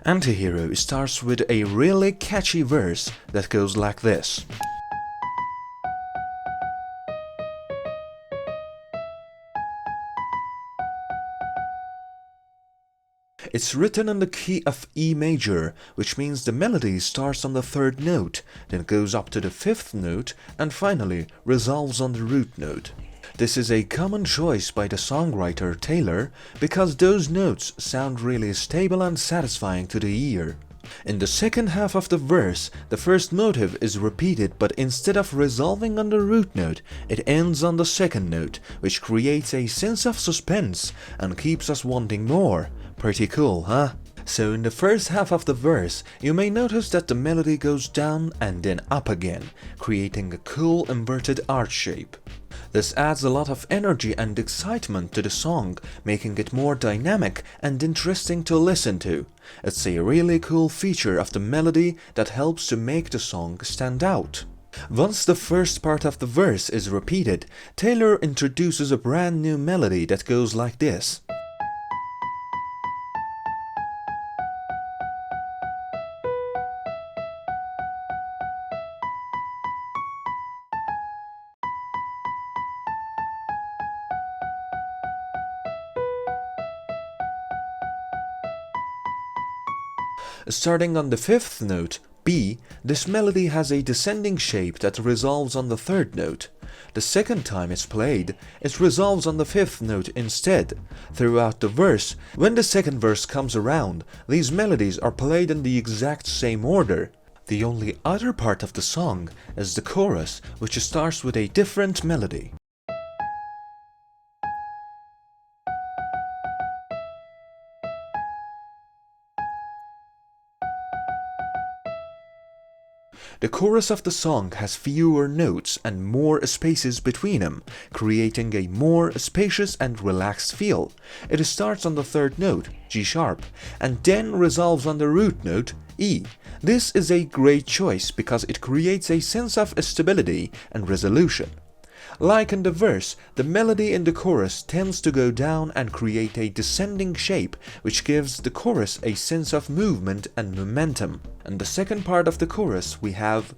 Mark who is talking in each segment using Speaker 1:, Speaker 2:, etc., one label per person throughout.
Speaker 1: Antihero starts with a really catchy verse that goes like this. It's written in the key of E major, which means the melody starts on the third note, then goes up to the fifth note, and finally resolves on the root note. This is a common choice by the songwriter Taylor because those notes sound really stable and satisfying to the ear. In the second half of the verse, the first motive is repeated, but instead of resolving on the root note, it ends on the second note, which creates a sense of suspense and keeps us wanting more. Pretty cool, huh? So in the first half of the verse, you may notice that the melody goes down and then up again, creating a cool inverted arch shape. This adds a lot of energy and excitement to the song, making it more dynamic and interesting to listen to. It's a really cool feature of the melody that helps to make the song stand out. Once the first part of the verse is repeated, Taylor introduces a brand new melody that goes like this. Starting on the fifth note, B, this melody has a descending shape that resolves on the third note. The second time it's played, it resolves on the fifth note instead. Throughout the verse, when the second verse comes around, these melodies are played in the exact same order. The only other part of the song is the chorus, which starts with a different melody. The chorus of the song has fewer notes and more spaces between them, creating a more spacious and relaxed feel. It starts on the third note, G sharp, and then resolves on the root note, E. This is a great choice because it creates a sense of stability and resolution. Like in the verse, the melody in the chorus tends to go down and create a descending shape, which gives the chorus a sense of movement and momentum. In the second part of the chorus, we have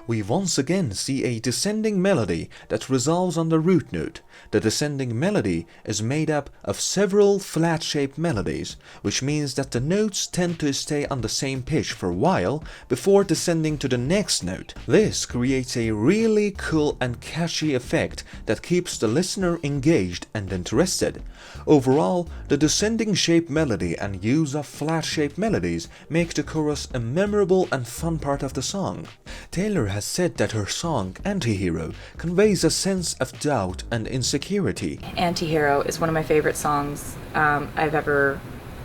Speaker 1: we once again see a descending melody that resolves on the root note. The descending melody is made up of several flat-shaped melodies, which means that the notes tend to stay on the same pitch for a while before descending to the next note. This creates a really cool and catchy effect that keeps the listener engaged and interested. Overall, the descending shape melody and use of flat-shaped melodies make the chorus a memorable and fun part of the song. Taylor has said that her song, Antihero, conveys a sense of doubt and insecurity.
Speaker 2: Antihero is one of my favorite songs I've ever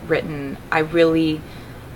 Speaker 2: written. I really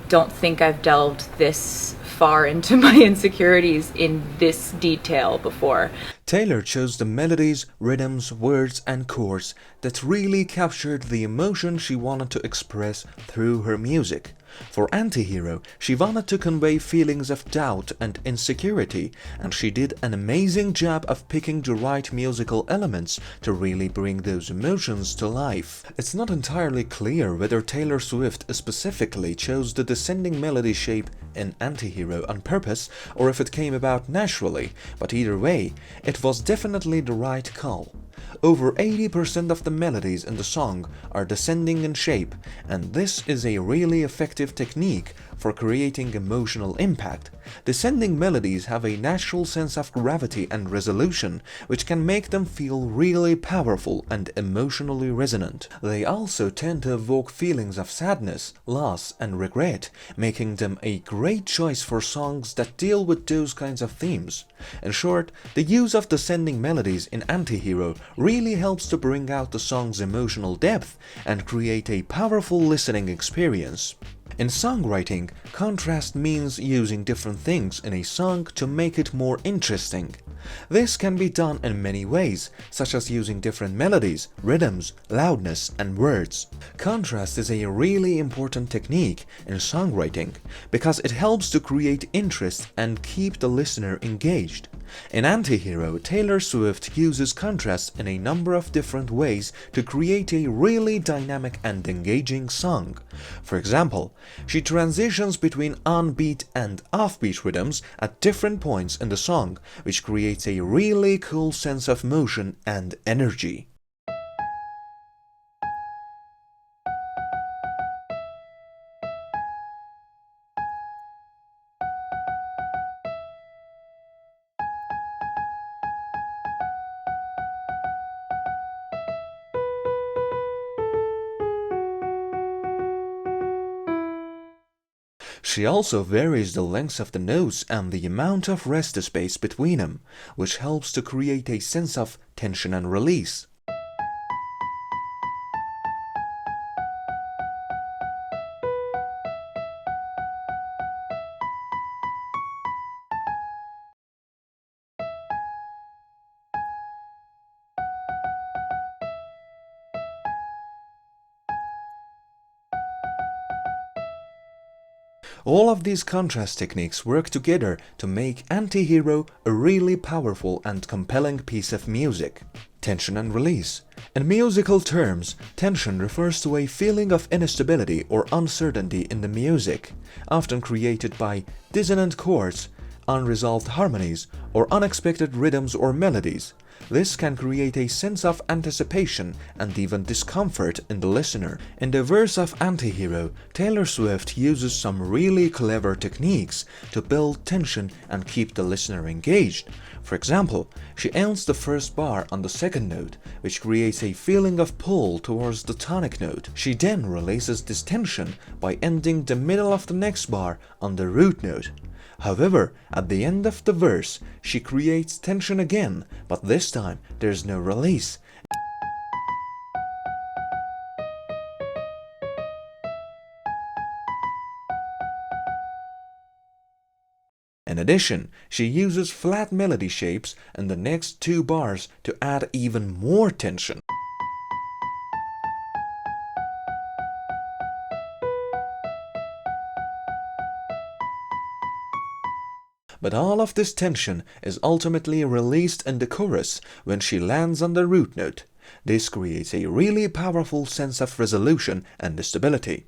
Speaker 2: don't think I've delved this far into my insecurities in this detail before.
Speaker 1: Taylor chose the melodies, rhythms, words and chords that really captured the emotion she wanted to express through her music. For Antihero, she wanted to convey feelings of doubt and insecurity, and she did an amazing job of picking the right musical elements to really bring those emotions to life. It's not entirely clear whether Taylor Swift specifically chose the descending melody shape in Antihero on purpose or if it came about naturally, but either way, it was definitely the right call. Over 80% of the melodies in the song are descending in shape, and this is a really effective technique for creating emotional impact. Descending melodies have a natural sense of gravity and resolution, which can make them feel really powerful and emotionally resonant. They also tend to evoke feelings of sadness, loss, and regret, making them a great choice for songs that deal with those kinds of themes. In short, the use of descending melodies in Antihero really helps to bring out the song's emotional depth and create a powerful listening experience. In songwriting, contrast means using different things in a song to make it more interesting. This can be done in many ways, such as using different melodies, rhythms, loudness, and words. Contrast is a really important technique in songwriting because it helps to create interest and keep the listener engaged. In Anti-Hero, Taylor Swift uses contrast in a number of different ways to create a really dynamic and engaging song. For example, she transitions between on-beat and off-beat rhythms at different points in the song, which creates a really cool sense of motion and energy. She also varies the lengths of the notes and the amount of rest space between them, which helps to create a sense of tension and release. All of these contrast techniques work together to make Anti-Hero a really powerful and compelling piece of music. Tension and release. In musical terms, tension refers to a feeling of instability or uncertainty in the music, often created by dissonant chords, unresolved harmonies, or unexpected rhythms or melodies. This can create a sense of anticipation and even discomfort in the listener. In the verse of Anti-Hero, Taylor Swift uses some really clever techniques to build tension and keep the listener engaged. For example, she ends the first bar on the second note, which creates a feeling of pull towards the tonic note. She then releases this tension by ending the middle of the next bar on the root note. However, at the end of the verse, she creates tension again, but this time there's no release. In addition, she uses flat melody shapes in the next two bars to add even more tension. But all of this tension is ultimately released in the chorus when she lands on the root note. This creates a really powerful sense of resolution and stability.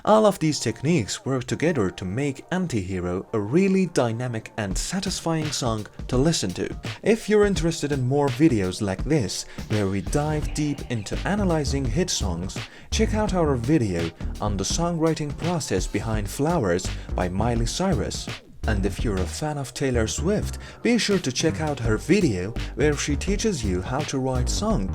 Speaker 1: All of these techniques work together to make Anti-Hero a really dynamic and satisfying song to listen to. If you're interested in more videos like this, where we dive deep into analyzing hit songs, check out our video on the songwriting process behind Flowers by Milie Cyrus. And if you're a fan of Taylor Swift, be sure to check out her video where she teaches you how to write songs.